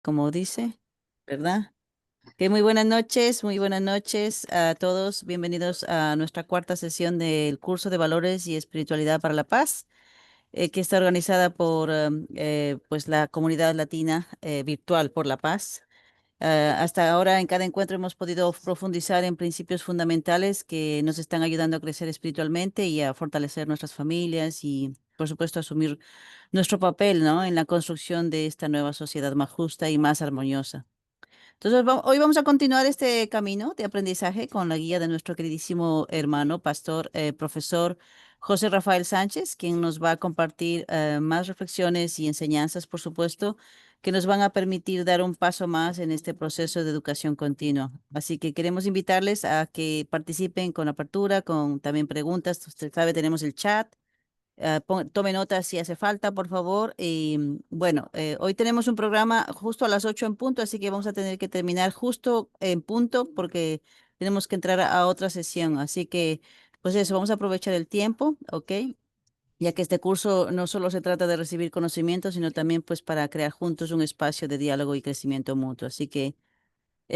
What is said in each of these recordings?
como dice, ¿verdad? Que muy buenas noches a todos. Bienvenidos a nuestra cuarta sesión del curso de Valores y Espiritualidad para la Paz, que está organizada por pues la comunidad latina virtual por la paz. Hasta ahora en cada encuentro hemos podido profundizar en principios fundamentales que nos están ayudando a crecer espiritualmente y a fortalecer nuestras familias y, por supuesto, asumir nuestro papel, ¿no? En la construcción de esta nueva sociedad más justa y más armoniosa. Entonces, hoy vamos a continuar este camino de aprendizaje con la guía de nuestro queridísimo hermano, pastor, profesor José Rafael Sánchez, quien nos va a compartir más reflexiones y enseñanzas, por supuesto, que nos van a permitir dar un paso más en este proceso de educación continua. Así que queremos invitarles a que participen con apertura, con también preguntas. Usted sabe, tenemos el chat. Tome nota si hace falta, por favor. Y bueno, hoy tenemos un programa justo a las 8 en punto, así que vamos a tener que terminar justo en punto porque tenemos que entrar a otra sesión. Así que, pues eso, vamos a aprovechar el tiempo, ¿ok? Ya que este curso no solo se trata de recibir conocimiento, sino también pues para crear juntos un espacio de diálogo y crecimiento mutuo. Así que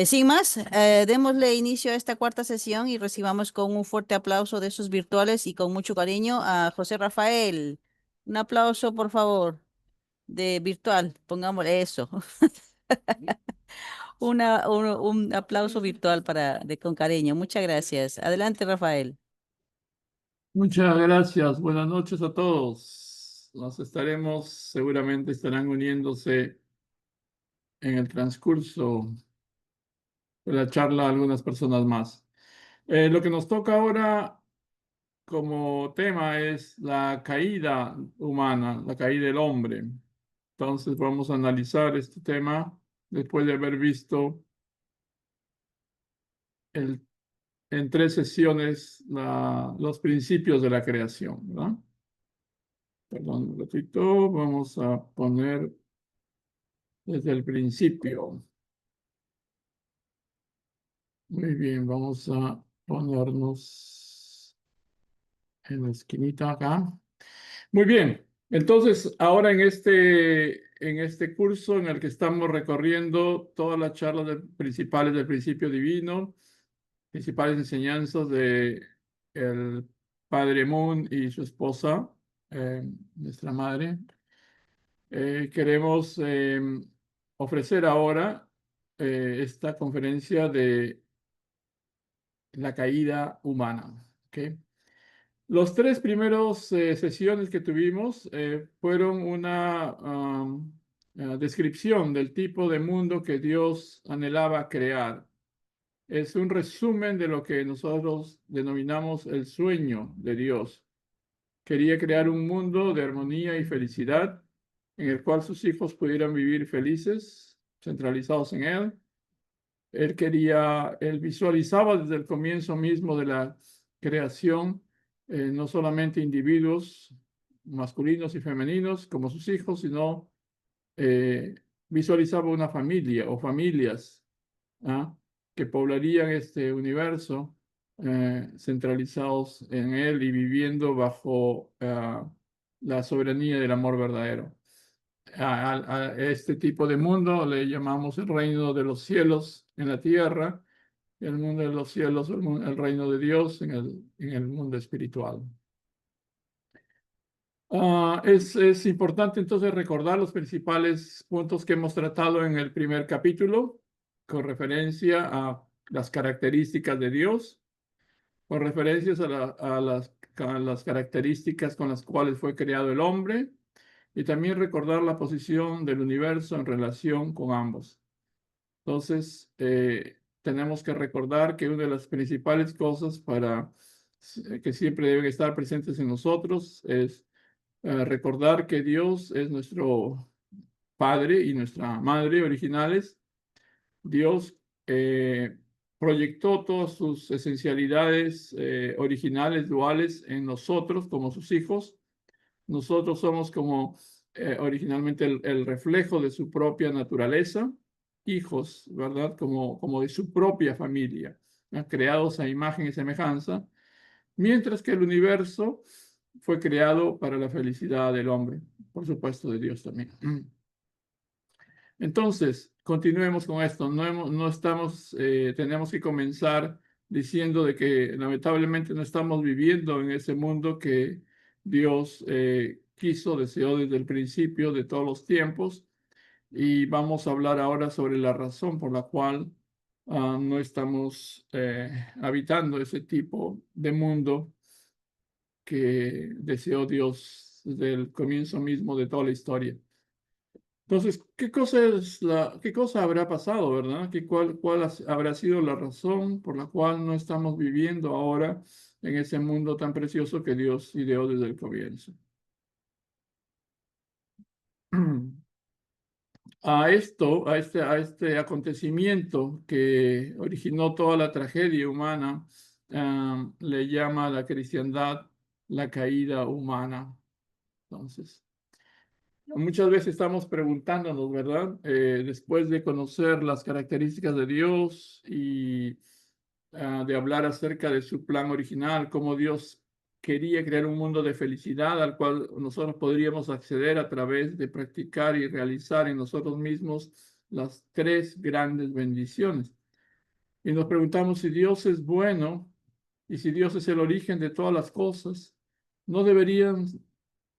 sin más, démosle inicio a esta cuarta sesión y recibamos con un fuerte aplauso de esos virtuales y con mucho cariño a José Rafael. Un aplauso, por favor, de virtual, pongámosle eso. Un aplauso virtual con cariño. Muchas gracias. Adelante, Rafael. Muchas gracias. Buenas noches a todos. Seguramente estarán uniéndose en el transcurso de la charla algunas personas más. Lo que nos toca ahora como tema es la caída humana, la caída del hombre. Entonces vamos a analizar este tema después de haber visto el- en tres sesiones los principios de la creación, ¿verdad? Perdón un ratito, vamos a poner desde el principio. Muy bien, vamos a ponernos en la esquinita acá. Muy bien, entonces ahora en este curso en el que estamos recorriendo todas las charlas principales del principio divino, principales enseñanzas de el Padre Moon y su esposa, nuestra madre. Queremos ofrecer ahora esta conferencia de la caída humana. ¿Ok? Los tres primeros sesiones que tuvimos fueron una descripción del tipo de mundo que Dios anhelaba crear. Es un resumen de lo que nosotros denominamos el sueño de Dios. Quería crear un mundo de armonía y felicidad en el cual sus hijos pudieran vivir felices, centralizados en Él. Él visualizaba desde el comienzo mismo de la creación, no solamente individuos masculinos y femeninos como sus hijos, sino eh, visualizaba una familia o familias, ¿ah? que poblarían este universo, centralizados en él y viviendo bajo la soberanía del amor verdadero. A este tipo de mundo le llamamos el reino de los cielos en la tierra, el mundo de los cielos, el reino de Dios en el mundo espiritual. Es importante entonces recordar los principales puntos que hemos tratado en el primer capítulo, con referencia a las características de Dios, con referencias a las características con las cuales fue creado el hombre, y también recordar la posición del universo en relación con ambos. Entonces, tenemos que recordar que una de las principales cosas que siempre deben estar presentes en nosotros es recordar que Dios es nuestro Padre y nuestra Madre originales. Dios proyectó todas sus esencialidades originales, duales, en nosotros como sus hijos. Nosotros somos como originalmente el reflejo de su propia naturaleza, hijos, ¿verdad? Como de su propia familia, ¿no? Creados a imagen y semejanza, mientras que el universo fue creado para la felicidad del hombre, por supuesto de Dios también. Entonces, continuemos con esto. No estamos, tenemos que comenzar diciendo de que lamentablemente no estamos viviendo en ese mundo que Dios quiso, deseó desde el principio de todos los tiempos. Y vamos a hablar ahora sobre la razón por la cual no estamos habitando ese tipo de mundo que deseó Dios desde el comienzo mismo de toda la historia. Entonces, qué cosa habrá pasado, verdad? Habrá sido la razón por la cual no estamos viviendo ahora en ese mundo tan precioso que Dios ideó desde el comienzo? A este acontecimiento que originó toda la tragedia humana, le llama a la cristiandad la caída humana. Entonces, muchas veces estamos preguntándonos, ¿verdad? Después de conocer las características de Dios y de hablar acerca de su plan original, cómo Dios quería crear un mundo de felicidad al cual nosotros podríamos acceder a través de practicar y realizar en nosotros mismos las tres grandes bendiciones. Y nos preguntamos si Dios es bueno y si Dios es el origen de todas las cosas, ¿no deberían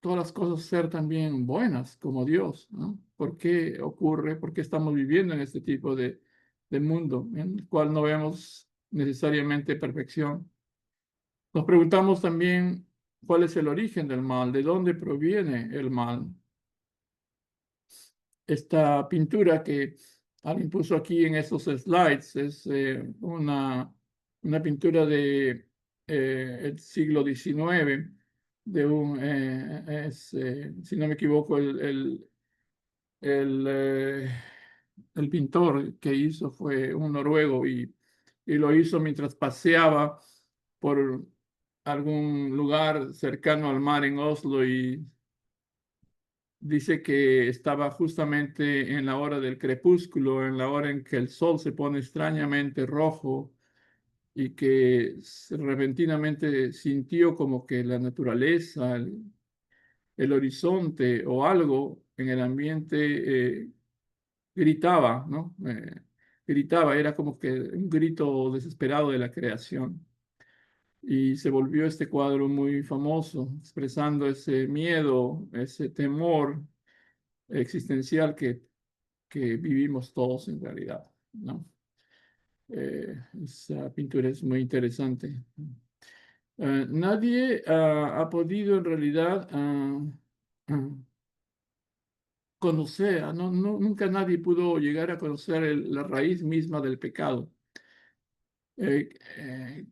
todas las cosas ser también buenas como Dios? ¿No? ¿Por qué ocurre? ¿Por qué estamos viviendo en este tipo de mundo en el cual no vemos necesariamente perfección? Nos preguntamos también cuál es el origen del mal, de dónde proviene el mal. Esta pintura que alguien puso aquí en estos slides es una pintura de el siglo XIX, si no me equivoco, el, eh, el pintor que hizo fue un noruego y lo hizo mientras paseaba por algún lugar cercano al mar en Oslo y dice que estaba justamente en la hora del crepúsculo, en la hora en que el sol se pone extrañamente rojo y que repentinamente sintió como que la naturaleza, el horizonte o algo en el ambiente gritaba, ¿no? Gritaba, era como que un grito desesperado de la creación. Y se volvió este cuadro muy famoso, expresando ese miedo, ese temor existencial que vivimos todos en realidad, ¿no? Esa pintura es muy interesante. Nadie ha podido en realidad ah, conocer, nunca nadie pudo llegar a conocer la raíz misma del pecado.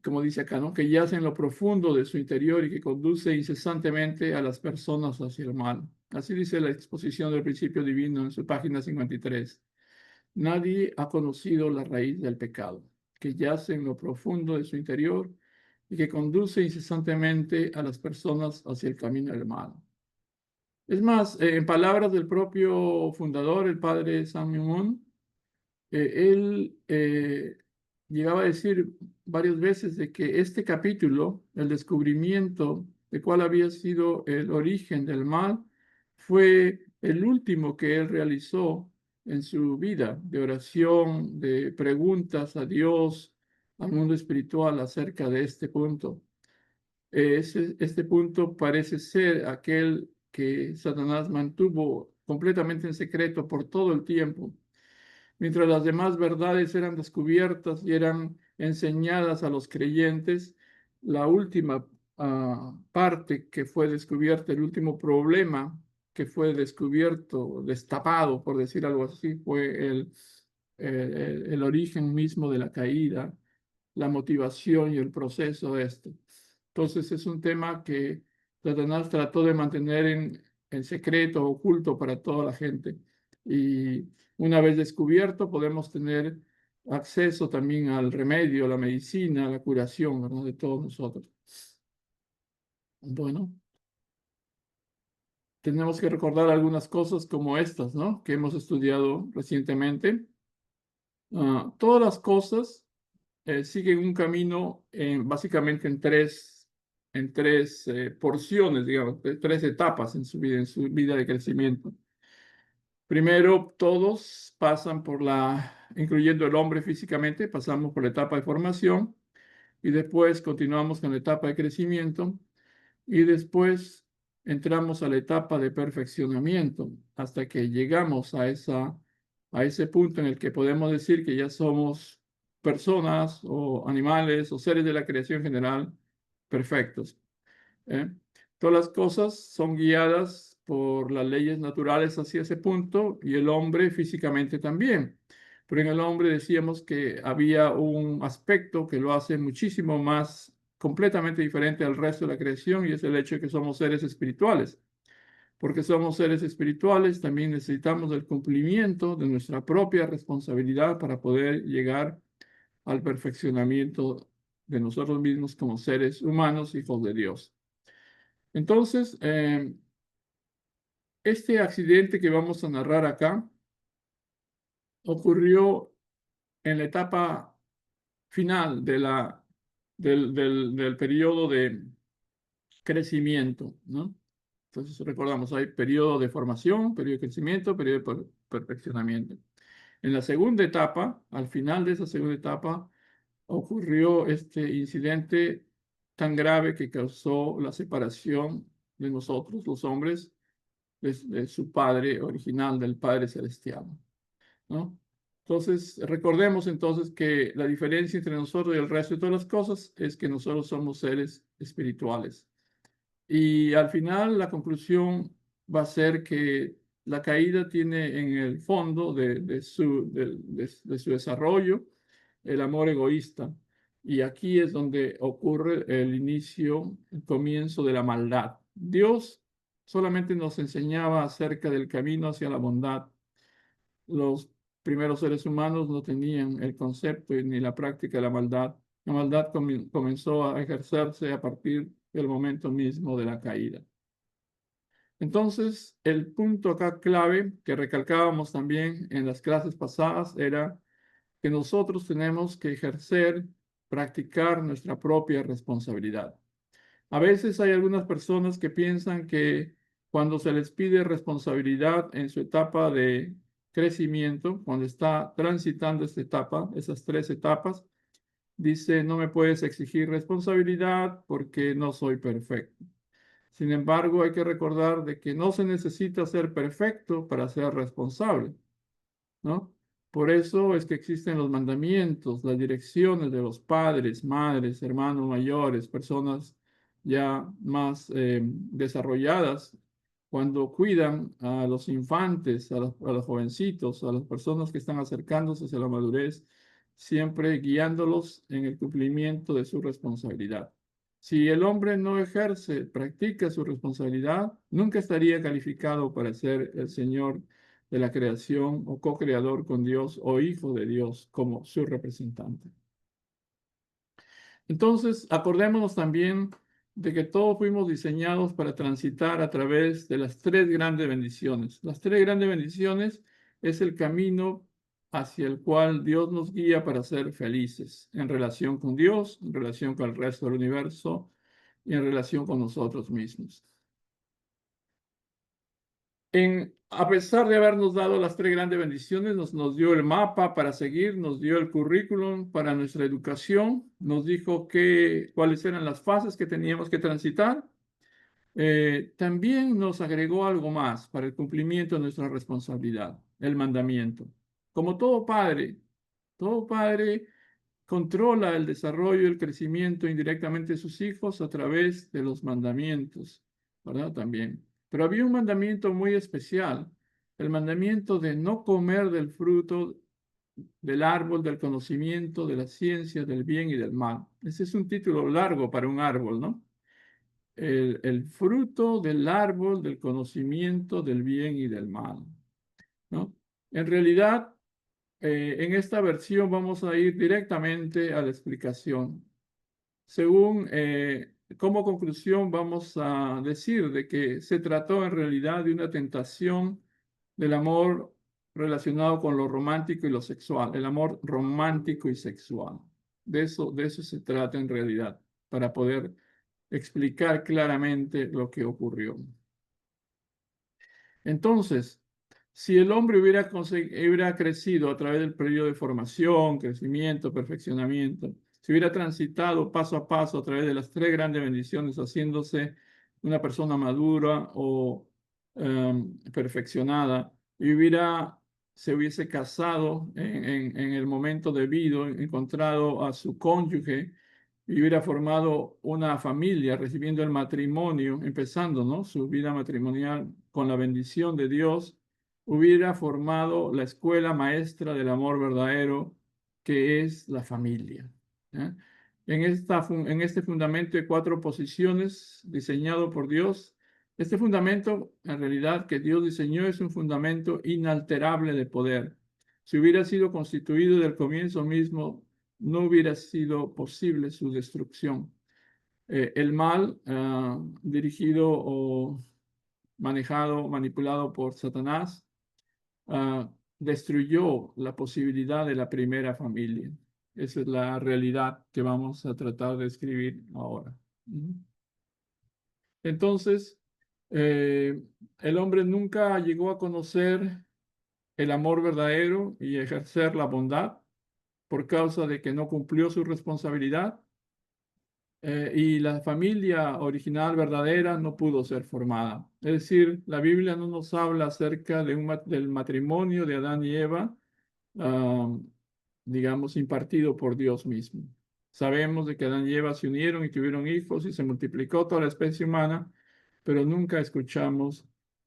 Como dice acá, ¿no? Que yace en lo profundo de su interior y que conduce incesantemente a las personas hacia el mal. Así dice la exposición del principio divino en su página 53. Nadie ha conocido la raíz del pecado, que yace en lo profundo de su interior y que conduce incesantemente a las personas hacia el camino del mal. Es más, en palabras del propio fundador, el padre Samuel Moon, él llegaba a decir varias veces de que este capítulo, el descubrimiento de cuál había sido el origen del mal, fue el último que él realizó en su vida de oración, de preguntas a Dios, al mundo espiritual acerca de este punto. Este punto parece ser aquel que Satanás mantuvo completamente en secreto por todo el tiempo mientras las demás verdades eran descubiertas y eran enseñadas a los creyentes, la última parte que fue descubierta, el último problema que fue descubierto, destapado, por decir algo así, fue el origen mismo de la caída, la motivación y el proceso de esto. Entonces es un tema que Satanás trató de mantener en secreto, oculto para toda la gente. Y una vez descubierto, podemos tener acceso también al remedio, a la medicina, a la curación, ¿verdad? De todos nosotros. Bueno, tenemos que recordar algunas cosas como estas, ¿no? Que hemos estudiado recientemente. Todas las cosas siguen un camino básicamente en tres porciones, digamos, tres etapas en su vida de crecimiento. Primero, todos pasan por incluyendo el hombre físicamente, pasamos por la etapa de formación y después continuamos con la etapa de crecimiento y después entramos a la etapa de perfeccionamiento hasta que llegamos a ese punto en el que podemos decir que ya somos personas o animales o seres de la creación general perfectos. ¿Eh? Todas las cosas son guiadas por las leyes naturales hacia ese punto y el hombre físicamente también. Pero en el hombre decíamos que había un aspecto que lo hace muchísimo más completamente diferente al resto de la creación y es el hecho de que somos seres espirituales. Porque somos seres espirituales, también necesitamos el cumplimiento de nuestra propia responsabilidad para poder llegar al perfeccionamiento de nosotros mismos como seres humanos, hijos de Dios. Entonces, este accidente que vamos a narrar acá ocurrió en la etapa final del periodo de crecimiento, ¿no? Entonces, recordamos, hay periodo de formación, periodo de crecimiento, periodo de perfeccionamiento. En la segunda etapa, al final de esa segunda etapa, ocurrió este incidente tan grave que causó la separación de nosotros, los hombres, de su Padre original, del Padre Celestial, ¿no? Entonces, recordemos entonces que la diferencia entre nosotros y el resto de todas las cosas es que nosotros somos seres espirituales. Y al final la conclusión va a ser que la caída tiene en el fondo de su desarrollo el amor egoísta. Y aquí es donde ocurre el inicio, el comienzo de la maldad. Dios solamente nos enseñaba acerca del camino hacia la bondad. Los primeros seres humanos no tenían el concepto ni la práctica de la maldad. La maldad comenzó a ejercerse a partir del momento mismo de la caída. Entonces, el punto acá clave que recalcábamos también en las clases pasadas era que nosotros tenemos que ejercer, practicar nuestra propia responsabilidad. A veces hay algunas personas que piensan que cuando se les pide responsabilidad en su etapa de crecimiento, cuando está transitando esta etapa, esas tres etapas, dice, no me puedes exigir responsabilidad porque no soy perfecto. Sin embargo, hay que recordar de que no se necesita ser perfecto para ser responsable, ¿no? Por eso es que existen los mandamientos, las direcciones de los padres, madres, hermanos mayores, personas ya más desarrolladas, cuando cuidan a los infantes, a los jovencitos, a las personas que están acercándose hacia la madurez, siempre guiándolos en el cumplimiento de su responsabilidad. Si el hombre no ejerce, practica su responsabilidad, nunca estaría calificado para ser el Señor de la creación o co-creador con Dios o hijo de Dios como su representante. Entonces, acordémonos también de que todos fuimos diseñados para transitar a través de las tres grandes bendiciones. Las tres grandes bendiciones es el camino hacia el cual Dios nos guía para ser felices en relación con Dios, en relación con el resto del universo y en relación con nosotros mismos. A pesar de habernos dado las tres grandes bendiciones, nos dio el mapa para seguir, nos dio el currículum para nuestra educación, nos dijo cuáles eran las fases que teníamos que transitar. También nos agregó algo más para el cumplimiento de nuestra responsabilidad, el mandamiento. Como todo padre controla el desarrollo y el crecimiento indirectamente de sus hijos a través de los mandamientos, ¿verdad? También. Pero había un mandamiento muy especial, el mandamiento de no comer del fruto del árbol del conocimiento, de la ciencia, del bien y del mal. Ese es un título largo para un árbol, ¿no? El fruto del árbol del conocimiento del bien y del mal, ¿no? En realidad, en esta versión vamos a ir directamente a la explicación. Según, como conclusión, vamos a decir de que se trató en realidad de una tentación del amor relacionado con lo romántico y lo sexual, el amor romántico y sexual. De eso se trata en realidad, para poder explicar claramente lo que ocurrió. Entonces, Si el hombre hubiera crecido a través del periodo de formación, crecimiento, perfeccionamiento, si hubiera transitado paso a paso a través de las tres grandes bendiciones, haciéndose una persona madura o perfeccionada, y se hubiese casado en el momento debido, encontrado a su cónyuge, y hubiera formado una familia, recibiendo el matrimonio, empezando, ¿no?, su vida matrimonial con la bendición de Dios, hubiera formado la escuela maestra del amor verdadero, que es la familia. ¿Eh? En este fundamento de cuatro posiciones diseñado por Dios, este fundamento, en realidad, que Dios diseñó, es un fundamento inalterable de poder. Si hubiera sido constituido del comienzo mismo, no hubiera sido posible su destrucción. El mal, dirigido o manejado, manipulado por Satanás, destruyó la posibilidad de la primera familia. Esa es la realidad que vamos a tratar de escribir ahora. Entonces, eh, el hombre nunca llegó a conocer el amor verdadero y ejercer la bondad por causa de que no cumplió su responsabilidad, y la familia original verdadera no pudo ser formada. Es decir, la Biblia no nos habla acerca del matrimonio de Adán y Eva, ah, digamos, impartido por Dios mismo. Sabemos de que Adán y Eva se unieron y tuvieron hijos y se multiplicó toda la especie humana, pero nunca escuchamos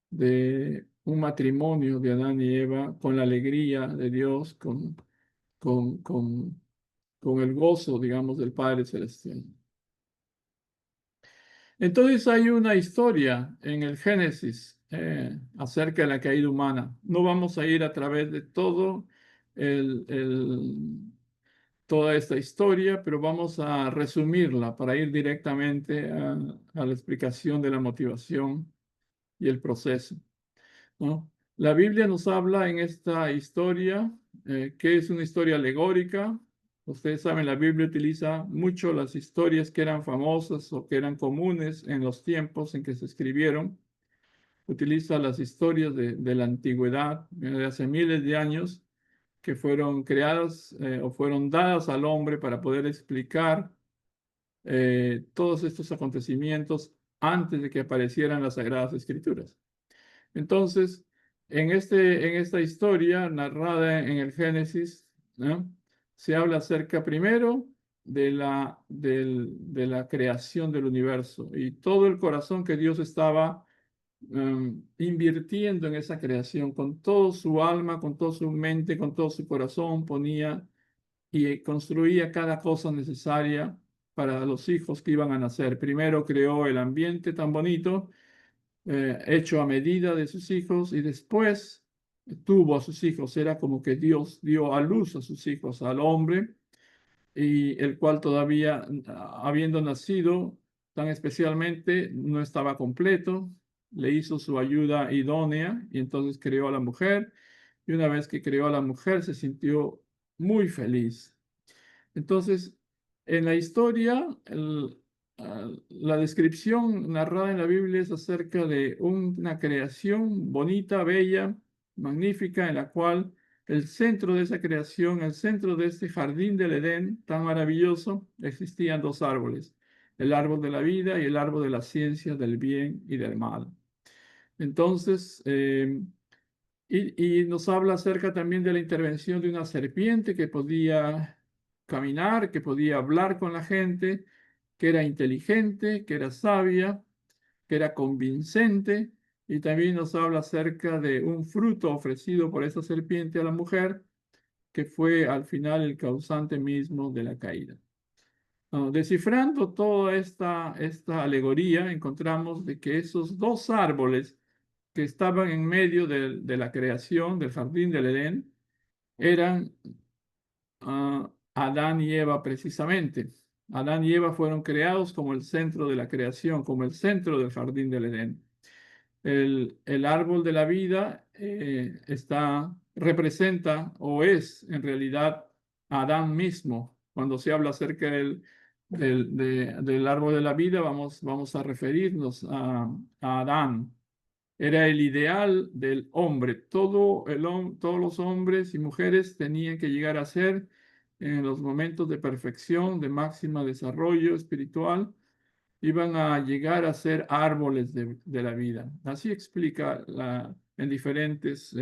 de un matrimonio de Adán y Eva con la alegría de Dios, con, con, con el gozo, digamos, del Padre Celestial. Entonces hay una historia en el Génesis acerca de la caída humana. No vamos a ir a través de el, el- toda esta historia, pero vamos a resumirla para ir directamente a la explicación de la motivación y el proceso, ¿no? La Biblia nos habla en esta historia, que es una historia alegórica. Ustedes saben, la Biblia utiliza mucho las historias que eran famosas o que eran comunes en los tiempos en que se escribieron. Utiliza las historias de la antigüedad, de hace miles de años, que fueron creadas, o fueron dadas al hombre para poder explicar todos estos acontecimientos antes de que aparecieran las Sagradas Escrituras. Entonces, en esta historia narrada en el Génesis, ¿no?, se habla acerca primero de la creación del universo y todo el corazón que Dios estaba invirtiendo en esa creación, con todo su alma, con toda su mente, con todo su corazón, ponía y construía cada cosa necesaria para los hijos que iban a nacer. Primero creó el ambiente tan bonito, hecho a medida de sus hijos, y después tuvo a sus hijos. Era como que Dios dio a luz a sus hijos, al hombre, y el cual todavía, habiendo nacido tan especialmente, no estaba completo. Le hizo su ayuda idónea y entonces creó a la mujer, y una vez que creó a la mujer se sintió muy feliz. Entonces, en la historia, la descripción narrada en la Biblia es acerca de una creación bonita, bella, magnífica, en la cual el centro de esa creación, el centro de este jardín del Edén tan maravilloso, existían dos árboles: el árbol de la vida y el árbol de la ciencia del bien y del mal. Entonces, y nos habla acerca también de la intervención de una serpiente que podía caminar, que podía hablar con la gente, que era inteligente, que era sabia, que era convincente. Y también nos habla acerca de un fruto ofrecido por esa serpiente a la mujer, que fue al final el causante mismo de la caída. Descifrando toda esta alegoría, encontramos de que esos dos árboles que estaban en medio de la creación del jardín del Edén eran Adán y Eva precisamente. Adán y Eva fueron creados como el centro de la creación, como el centro del jardín del Edén. El árbol de la vida representa o es en realidad Adán mismo. Cuando se habla acerca del árbol de la vida, vamos a referirnos a Adán. Era el ideal del hombre. Todos los hombres y mujeres tenían que llegar a ser en los momentos de perfección, de máximo desarrollo espiritual, iban a llegar a ser árboles de la vida. Así explica en diferentes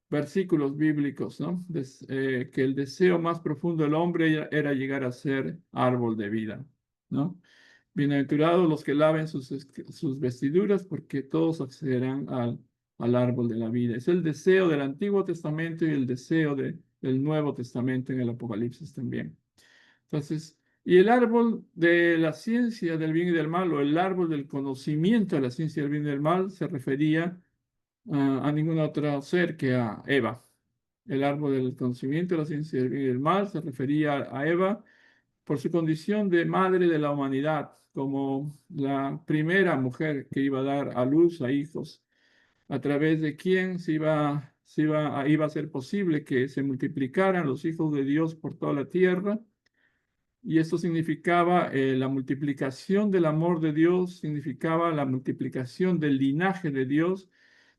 versículos bíblicos, ¿no? Que el deseo más profundo del hombre era llegar a ser árbol de vida, ¿no? Bienaventurados los que laven sus vestiduras, porque todos accederán al árbol de la vida. Es el deseo del Antiguo Testamento y el deseo del Nuevo Testamento en el Apocalipsis también. Entonces, y el árbol de la ciencia del bien y del mal, o el árbol del conocimiento de la ciencia del bien y del mal, se refería a ningún otro ser que a Eva. El árbol del conocimiento de la ciencia del bien y del mal se refería a Eva por su condición de madre de la humanidad, como la primera mujer que iba a dar a luz a hijos, a través de quien iba a ser posible que se multiplicaran los hijos de Dios por toda la tierra. Y esto significaba la multiplicación del amor de Dios, significaba la multiplicación del linaje de Dios.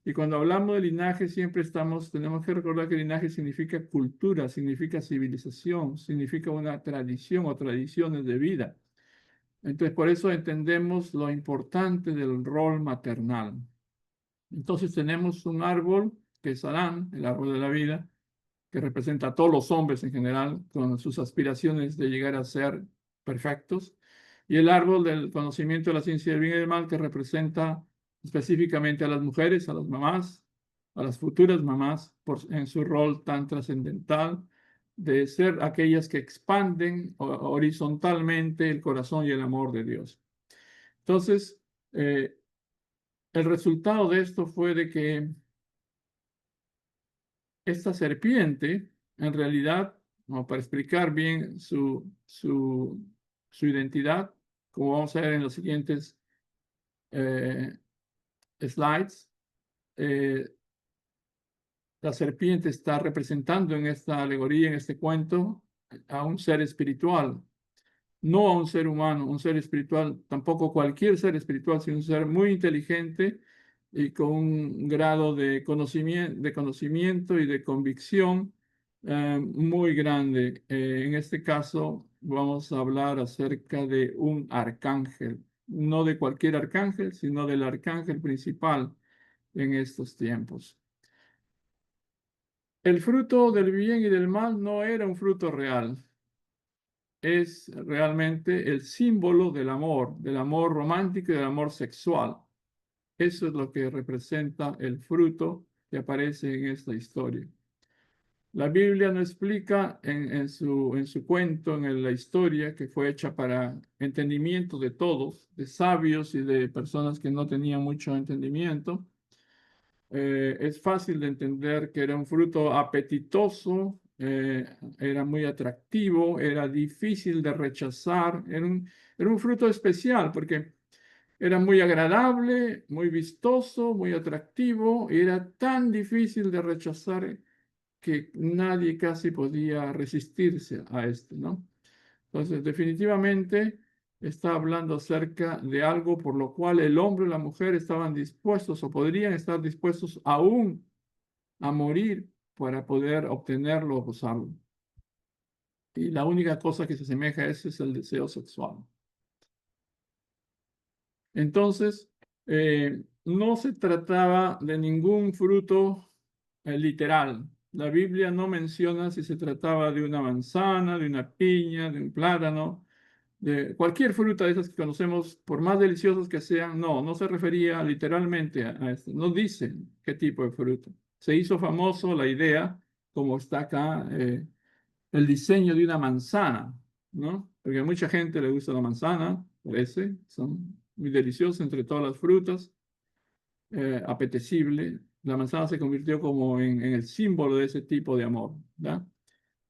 Y cuando hablamos de linaje, tenemos que recordar que linaje significa cultura, significa civilización, significa una tradición o tradiciones de vida. Entonces, por eso entendemos lo importante del rol maternal. Entonces, tenemos un árbol que es Adán, el árbol de la vida, que representa a todos los hombres en general, con sus aspiraciones de llegar a ser perfectos, y el árbol del conocimiento de la ciencia del bien y del mal, que representa específicamente a las mujeres, a las mamás, a las futuras mamás, en su rol tan trascendental de ser aquellas que expanden horizontalmente el corazón y el amor de Dios. Entonces, el resultado de esto fue de que esta serpiente, en realidad, como para explicar bien su identidad, como vamos a ver en los siguientes eh, slides, eh, la serpiente está representando en esta alegoría, en este cuento, a un ser espiritual, no a un ser humano, un ser espiritual, tampoco cualquier ser espiritual, sino un ser muy inteligente y con un grado de conocimiento y de convicción muy grande. En este caso, vamos a hablar acerca de un arcángel, no de cualquier arcángel, sino del arcángel principal en estos tiempos. El fruto del bien y del mal no era un fruto real, es realmente el símbolo del amor romántico y del amor sexual. Eso es lo que representa el fruto que aparece en esta historia. La Biblia no explica en su cuento, la historia que fue hecha para entendimiento de todos, de sabios y de personas que no tenían mucho entendimiento. Es fácil de entender que era un fruto apetitoso, era muy atractivo, era difícil de rechazar, era un fruto especial porque era muy agradable, muy vistoso, muy atractivo, y era tan difícil de rechazar que nadie casi podía resistirse a esto, ¿no? Entonces, definitivamente está hablando acerca de algo por lo cual el hombre y la mujer estaban dispuestos o podrían estar dispuestos aún a morir para poder obtenerlo o gozarlo. Y la única cosa que se asemeja a eso es el deseo sexual. Entonces, no se trataba de ningún fruto literal. La Biblia no menciona si se trataba de una manzana, de una piña, de un plátano, de cualquier fruta de esas que conocemos, por más deliciosas que sean. No se refería literalmente a esto. No dice qué tipo de fruto. Se hizo famoso la idea, como está acá, el diseño de una manzana, ¿no? Porque a mucha gente le gusta la manzana, parece, son muy deliciosas entre todas las frutas, apetecible. La manzana se convirtió como en el símbolo de ese tipo de amor, ¿verdad?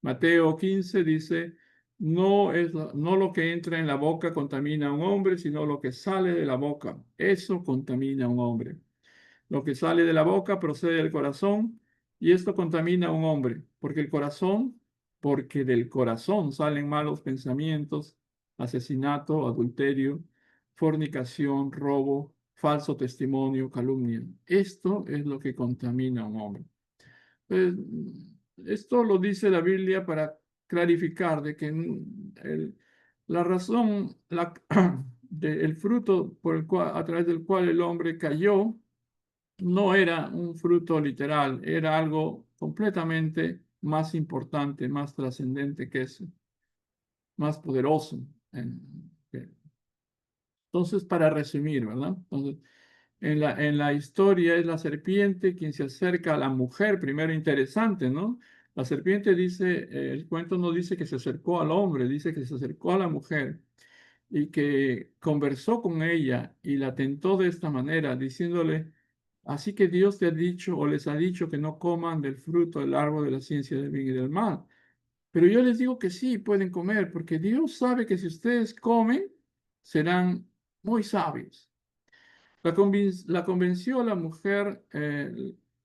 Mateo 15 dice, no lo que entra en la boca contamina a un hombre, sino lo que sale de la boca. Eso contamina a un hombre. Lo que sale de la boca procede del corazón y esto contamina a un hombre, porque del corazón salen malos pensamientos, asesinato, adulterio, fornicación, robo, falso testimonio, calumnia. Esto es lo que contamina a un hombre. Pues, esto lo dice la Biblia para clarificar de que la razón, el fruto por el cual, a través del cual el hombre cayó, no era un fruto literal, era algo completamente más importante, más trascendente que eso, más poderoso. Entonces, para resumir, ¿verdad? Entonces, en la historia es la serpiente quien se acerca a la mujer, primero interesante, ¿no? La serpiente dice, el cuento no dice que se acercó al hombre, dice que se acercó a la mujer y que conversó con ella y la tentó de esta manera, diciéndole, así que Dios te ha dicho o les ha dicho que no coman del fruto del árbol de la ciencia del bien y del mal. Pero yo les digo que sí, pueden comer, porque Dios sabe que si ustedes comen, serán muy sabios. La convenció a la mujer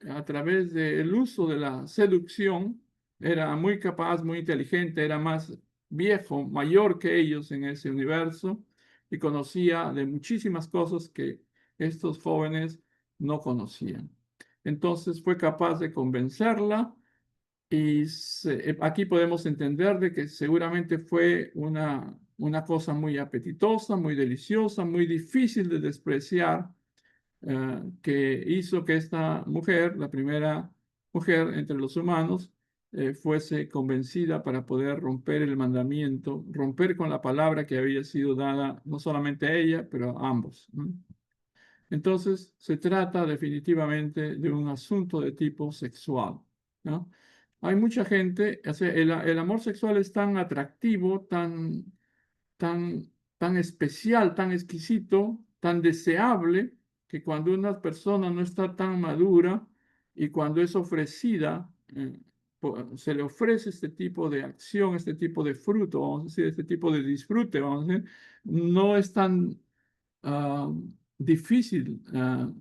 a través del uso de la seducción. Era muy capaz, muy inteligente, era más viejo, mayor que ellos en ese universo y conocía de muchísimas cosas que estos jóvenes no conocían. Entonces fue capaz de convencerla y aquí podemos entender de que seguramente fue una cosa muy apetitosa, muy deliciosa, muy difícil de despreciar, que hizo que esta mujer, la primera mujer entre los humanos, fuese convencida para poder romper el mandamiento, romper con la palabra que había sido dada no solamente a ella, pero a ambos, ¿no? Entonces, se trata definitivamente de un asunto de tipo sexual, ¿no? Hay mucha gente, o sea, el amor sexual es tan atractivo, tan, tan especial, tan exquisito, tan deseable, que cuando una persona no está tan madura y cuando es ofrecida, se le ofrece este tipo de acción, este tipo de fruto, vamos a decir, este tipo de disfrute, vamos a decir, no es tan ah, difícil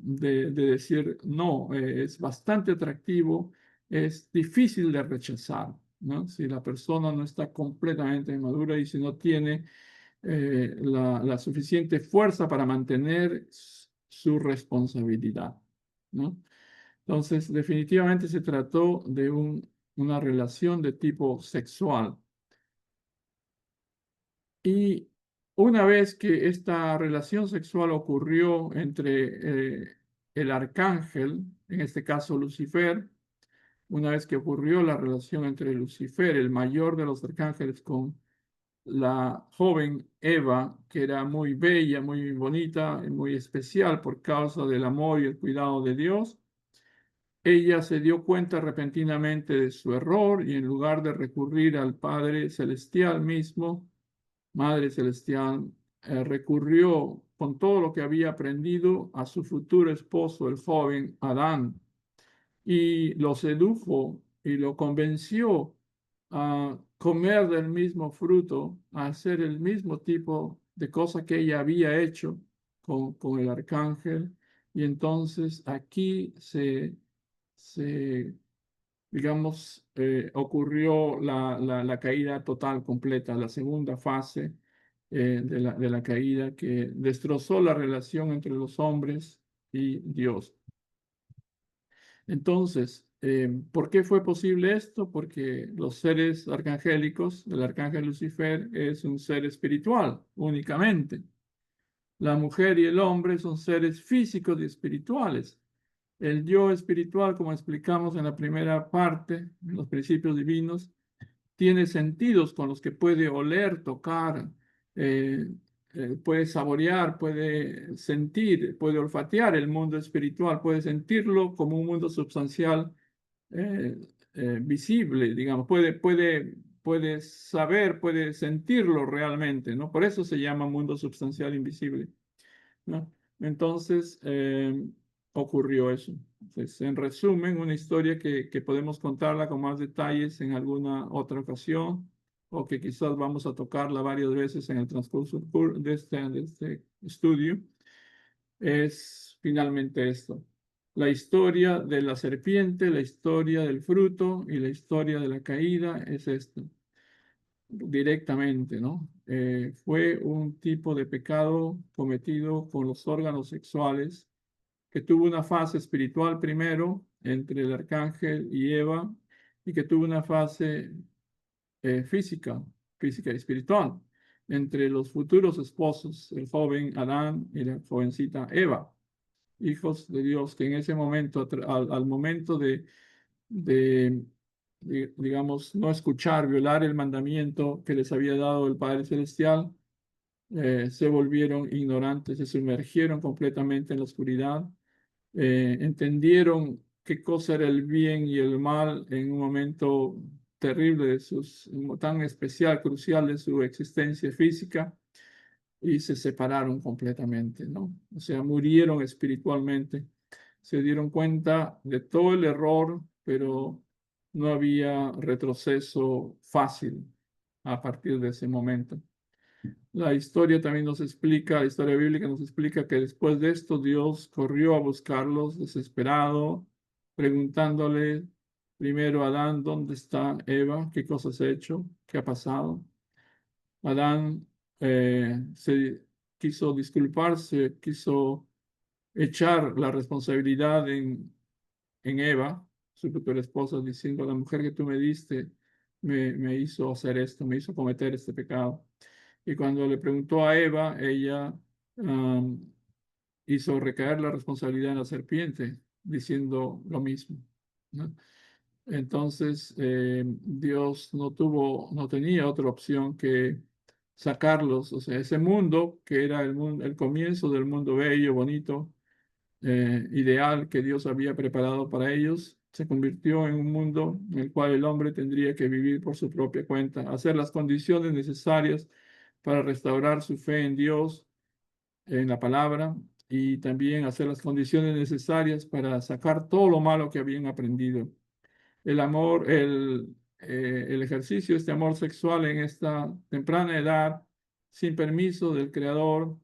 de decir no, es bastante atractivo, es difícil de rechazar, ¿no? Si la persona no está completamente madura y si no tiene la suficiente fuerza para mantener su responsabilidad, ¿no? Entonces, definitivamente se trató de una relación de tipo sexual. Y una vez que esta relación sexual ocurrió entre el arcángel, en este caso Lucifer, una vez que ocurrió la relación entre Lucifer, el mayor de los arcángeles, con la joven Eva, que era muy bella, muy bonita y muy especial por causa del amor y el cuidado de Dios, ella se dio cuenta repentinamente de su error y en lugar de recurrir al Padre Celestial mismo, Madre Celestial, recurrió con todo lo que había aprendido a su futuro esposo, el joven Adán, y lo sedujo y lo convenció a comer del mismo fruto, a hacer el mismo tipo de cosa que ella había hecho con el arcángel. Y entonces aquí se digamos, ocurrió la caída total, completa, la segunda fase de la caída que destrozó la relación entre los hombres y Dios. Entonces, ¿por qué fue posible esto? Porque los seres arcangélicos, el arcángel Lucifer es un ser espiritual únicamente. La mujer y el hombre son seres físicos y espirituales. El yo espiritual, como explicamos en la primera parte, en los principios divinos, tiene sentidos con los que puede oler, tocar, eh, puede saborear, puede sentir, puede olfatear el mundo espiritual, puede sentirlo como un mundo substancial eh, visible, digamos, puede saber, puede sentirlo realmente, ¿no? Por eso se llama mundo substancial invisible, ¿no? Entonces, ocurrió eso. Entonces, en resumen, una historia que podemos contarla con más detalles en alguna otra ocasión o que quizás vamos a tocarla varias veces en el transcurso de este estudio, es finalmente esto. La historia de la serpiente, la historia del fruto y la historia de la caída es esto. directamente, ¿no? Fue un tipo de pecado cometido con los órganos sexuales que tuvo una fase espiritual primero entre el arcángel y Eva y que tuvo una fase física, física y espiritual entre los futuros esposos, el joven Adán y la jovencita Eva, hijos de Dios, que en ese momento, al momento de, digamos, no escuchar, violar el mandamiento que les había dado el Padre Celestial, se volvieron ignorantes, se sumergieron completamente en la oscuridad, entendieron qué cosa era el bien y el mal en un momento terrible de sus, tan especial, crucial de su existencia física, y se separaron completamente, ¿no? O sea, murieron espiritualmente, se dieron cuenta de todo el error, pero no había retroceso fácil a partir de ese momento. La historia también nos explica, la historia bíblica nos explica que después de esto Dios corrió a buscarlos desesperado, preguntándole primero a Adán, ¿dónde está Eva? ¿Qué cosas has hecho? ¿Qué ha pasado? Adán se quiso disculparse, quiso echar la responsabilidad en Eva, su futura esposa, diciendo, la mujer que tú me diste me hizo hacer esto, me hizo cometer este pecado. Y cuando le preguntó a Eva, ella hizo recaer la responsabilidad en la serpiente, diciendo lo mismo, ¿no? Entonces, Dios no tenía otra opción que sacarlos, o sea, ese mundo que era el mundo, el comienzo del mundo bello, bonito, ideal que Dios había preparado para ellos, se convirtió en un mundo en el cual el hombre tendría que vivir por su propia cuenta, hacer las condiciones necesarias para restaurar su fe en Dios, en la palabra, y también hacer las condiciones necesarias para sacar todo lo malo que habían aprendido. El amor, el ejercicio, este amor sexual en esta temprana edad, sin permiso del Creador,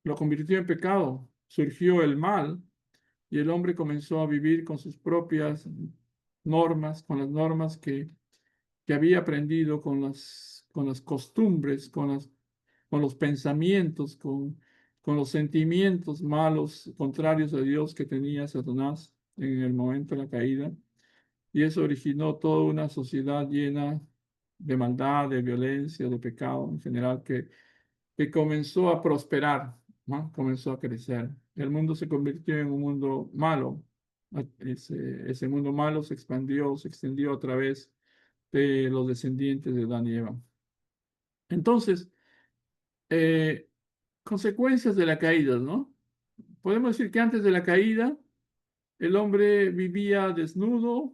lo convirtió en pecado. Surgió el mal y el hombre comenzó a vivir con sus propias normas, con las normas que había aprendido, con las costumbres, con los pensamientos, con los sentimientos malos, contrarios a Dios que tenía Satanás en el momento de la caída. Y eso originó toda una sociedad llena de maldad, de violencia, de pecado en general, que comenzó a prosperar, ¿no? Comenzó a crecer. El mundo se convirtió en un mundo malo. Ese mundo malo se expandió, se extendió a través de los descendientes de Adán y Eva. Entonces, eh, consecuencias de la caída, ¿no? Podemos decir que antes de la caída, el hombre vivía desnudo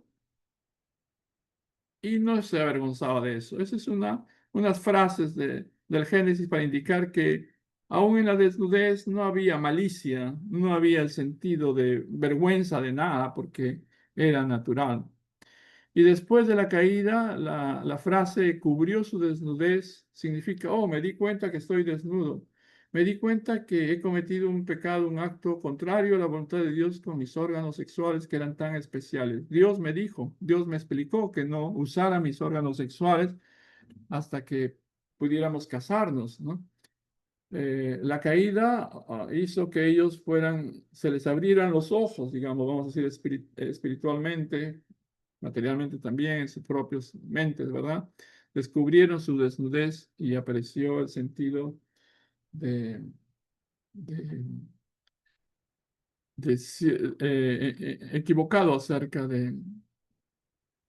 y no se avergonzaba de eso. Esa es unas frases del Génesis para indicar que aún en la desnudez no había malicia, no había el sentido de vergüenza de nada, porque era natural. Y después de la caída, la frase cubrió su desnudez significa, oh, me di cuenta que estoy desnudo. Me di cuenta que he cometido un pecado, un acto contrario a la voluntad de Dios con mis órganos sexuales que eran tan especiales. Dios me dijo, Dios me explicó que no usara mis órganos sexuales hasta que pudiéramos casarnos, ¿no? La caída hizo que ellos se les abrieran los ojos, digamos, vamos a decir espiritualmente, materialmente también, en sus propias mentes, ¿verdad? Descubrieron su desnudez y apareció el sentido de, de, equivocado acerca de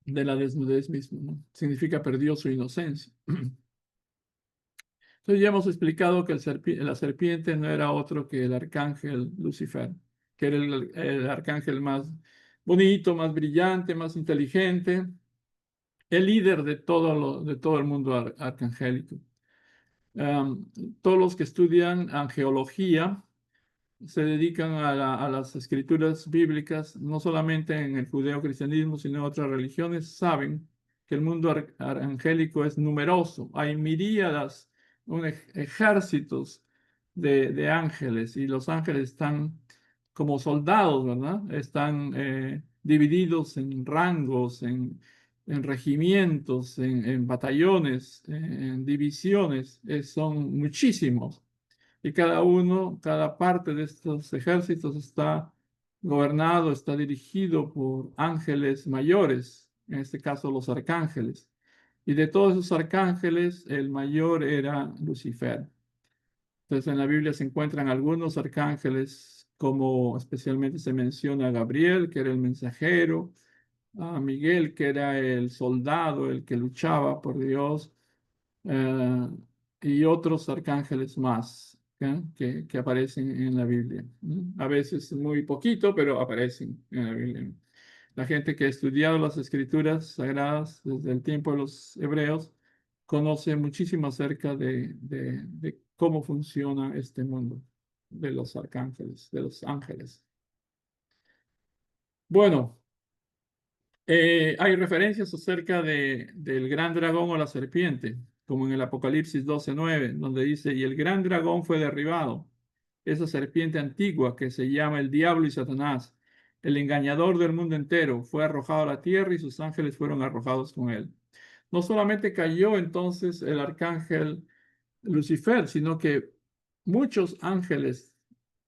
la desnudez misma, ¿no? Significa perdió su inocencia. Entonces ya hemos explicado que la serpiente no era otro que el arcángel Lucifer, que era el arcángel más bonito, más brillante, más inteligente, el líder de todo el mundo arcangélico. Um, Todos los que estudian angeología se dedican a las escrituras bíblicas, no solamente en el judeocristianismo, sino en otras religiones, saben que el mundo angélico es numeroso. Hay miríadas, ejércitos de ángeles, y los ángeles están como soldados, ¿verdad? Están divididos en rangos, en regimientos, en batallones, en divisiones, son muchísimos. Y cada uno, cada parte de estos ejércitos está gobernado, está dirigido por ángeles mayores, en este caso los arcángeles. Y de todos esos arcángeles, el mayor era Lucifer. Entonces en la Biblia se encuentran algunos arcángeles, como especialmente se menciona a Gabriel, que era el mensajero, a Miguel, que era el soldado, el que luchaba por Dios, eh, y otros arcángeles más, ¿ya? Que aparecen en la Biblia. ¿No? A veces muy poquito, pero aparecen en la Biblia. La gente que ha estudiado las escrituras sagradas desde el tiempo de los hebreos conoce muchísimo acerca de cómo funciona este mundo de los arcángeles, de los ángeles. Bueno, hay referencias acerca del gran dragón o la serpiente, como en el Apocalipsis 12:9, donde dice, y el gran dragón fue derribado, esa serpiente antigua que se llama el diablo y Satanás, el engañador del mundo entero, fue arrojado a la tierra y sus ángeles fueron arrojados con él. No solamente cayó entonces el arcángel Lucifer, sino que muchos ángeles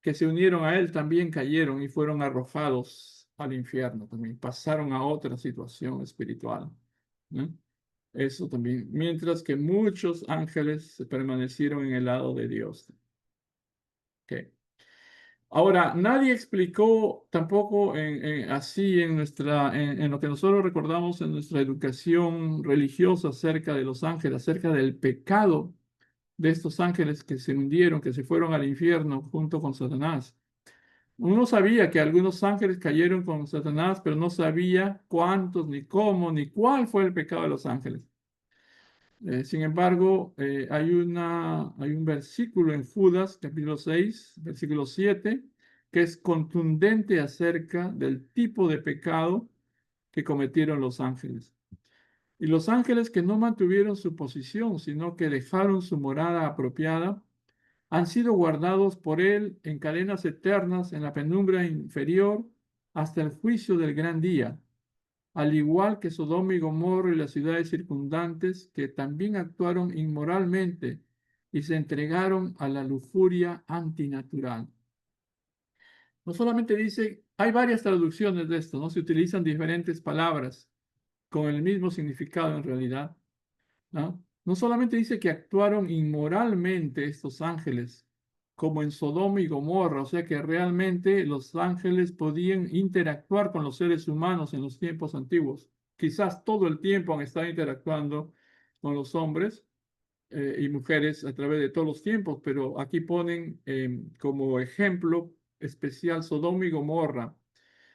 que se unieron a él también cayeron y fueron arrojados al infierno también, pasaron a otra situación espiritual, ¿no? Eso también, mientras que muchos ángeles permanecieron en el lado de Dios. Ok. Ahora, nadie explicó tampoco así en lo que nosotros recordamos en nuestra educación religiosa acerca de los ángeles, acerca del pecado de estos ángeles que se hundieron, que se fueron al infierno junto con Satanás. Uno sabía que algunos ángeles cayeron con Satanás, pero no sabía cuántos, ni cómo, ni cuál fue el pecado de los ángeles. Sin embargo, hay un versículo en Judas, capítulo 6, versículo 7, que es contundente acerca del tipo de pecado que cometieron los ángeles. Y los ángeles que no mantuvieron su posición, sino que dejaron su morada apropiada, han sido guardados por él en cadenas eternas en la penumbra inferior hasta el juicio del gran día, al igual que Sodoma y Gomorra y las ciudades circundantes que también actuaron inmoralmente y se entregaron a la lujuria antinatural. No solamente dice, hay varias traducciones de esto, ¿no? Se utilizan diferentes palabras con el mismo significado en realidad, ¿no? No solamente dice que actuaron inmoralmente estos ángeles, como en Sodoma y Gomorra, o sea que realmente los ángeles podían interactuar con los seres humanos en los tiempos antiguos. Quizás todo el tiempo han estado interactuando con los hombres y mujeres a través de todos los tiempos, pero aquí ponen como ejemplo especial Sodoma y Gomorra.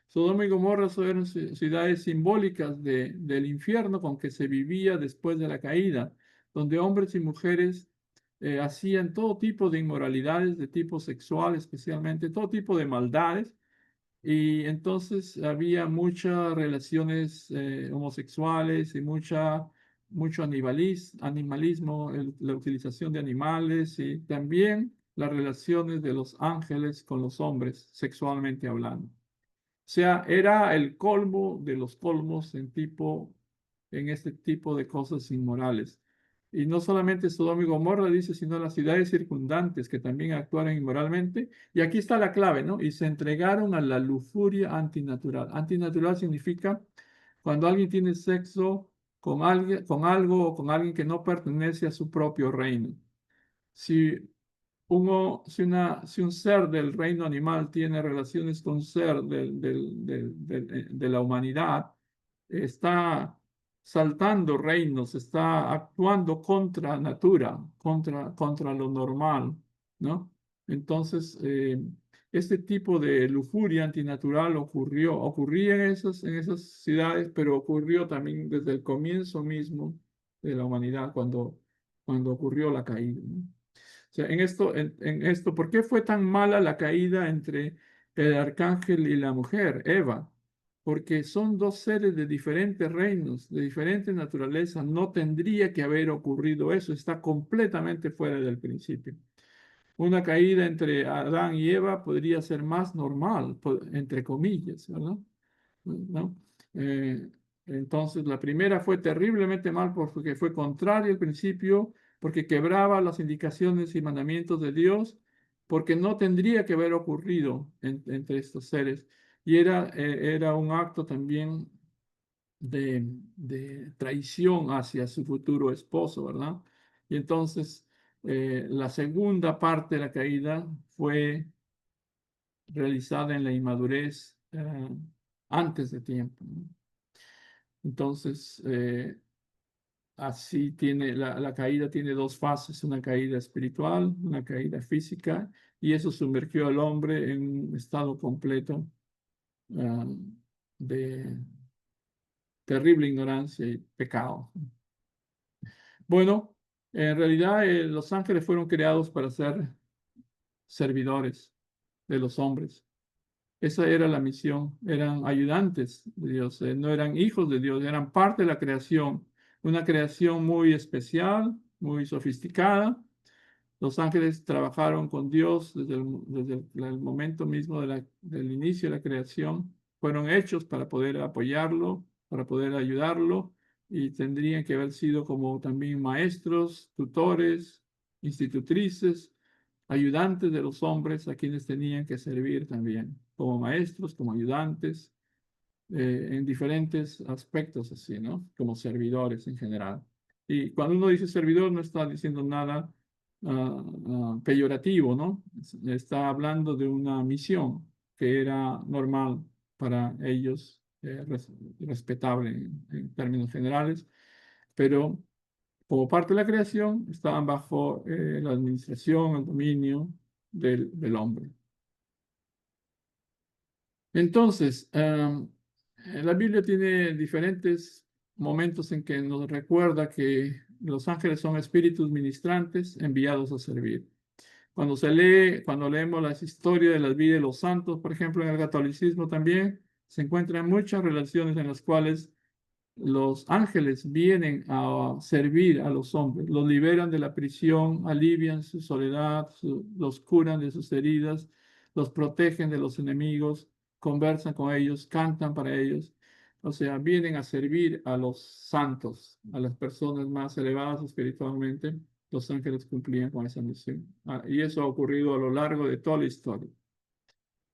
Sodoma y Gomorra eran ciudades simbólicas del infierno con que se vivía después de la caída, donde hombres y mujeres hacían todo tipo de inmoralidades de tipo sexual, especialmente todo tipo de maldades, y entonces había muchas relaciones homosexuales y mucho animalismo, la utilización de animales y también las relaciones de los ángeles con los hombres, sexualmente hablando. O sea, era el colmo de los colmos en este tipo de cosas inmorales. Y no solamente Sodoma y Gomorra dice, sino las ciudades circundantes que también actuaron inmoralmente. Y aquí está la clave, ¿no? Y se entregaron a la lujuria antinatural. Antinatural significa cuando alguien tiene sexo con alguien, con algo o con alguien que no pertenece a su propio reino. Si si un ser del reino animal tiene relaciones con un ser de la humanidad, está saltando reinos, está actuando contra natura, contra lo normal, ¿no? Entonces, este tipo de lujuria antinatural ocurría en esas ciudades, pero ocurrió también desde el comienzo mismo de la humanidad, cuando ocurrió la caída, ¿no? O sea, en esto, ¿por qué fue tan mala la caída entre el arcángel y la mujer, Eva? Porque son dos seres de diferentes reinos, de diferentes naturalezas. No tendría que haber ocurrido eso. Está completamente fuera del principio. Una caída entre Adán y Eva podría ser más normal, entre comillas, ¿verdad? ¿No? Entonces, la primera fue terriblemente mal porque fue contraria al principio, porque quebraba las indicaciones y mandamientos de Dios, porque no tendría que haber ocurrido entre estos seres. Y era un acto también de traición hacia su futuro esposo, ¿verdad? Y entonces, la segunda parte de la caída fue realizada en la inmadurez antes de tiempo, ¿no? Entonces, así tiene la caída tiene dos fases, una caída espiritual, una caída física, y eso sumergió al hombre en un estado completo ah, de terrible ignorancia y pecado. Bueno, en realidad los ángeles fueron creados para ser servidores de los hombres. Esa era la misión, eran ayudantes de Dios, no eran hijos de Dios, eran parte de la creación, una creación muy especial, muy sofisticada. Los ángeles trabajaron con Dios desde el momento mismo del inicio de la creación. Fueron hechos para poder apoyarlo, para poder ayudarlo, y tendrían que haber sido como también maestros, tutores, institutrices, ayudantes de los hombres a quienes tenían que servir también, como maestros, como ayudantes, en diferentes aspectos así, ¿no? Como servidores en general. Y cuando uno dice servidor, no está diciendo nada peyorativo, ¿no? Está hablando de una misión que era normal para ellos, respetable en términos generales, pero como parte de la creación estaban bajo la administración, el dominio del hombre. Entonces, la Biblia tiene diferentes momentos en que nos recuerda que los ángeles son espíritus ministrantes enviados a servir. Cuando leemos las historias de las vidas de los santos, por ejemplo, en el catolicismo también, se encuentran muchas relaciones en las cuales los ángeles vienen a servir a los hombres, los liberan de la prisión, alivian su soledad, los curan de sus heridas, los protegen de los enemigos, conversan con ellos, cantan para ellos. O sea, vienen a servir a los santos, a las personas más elevadas espiritualmente. Los ángeles cumplían con esa misión. Y eso ha ocurrido a lo largo de toda la historia,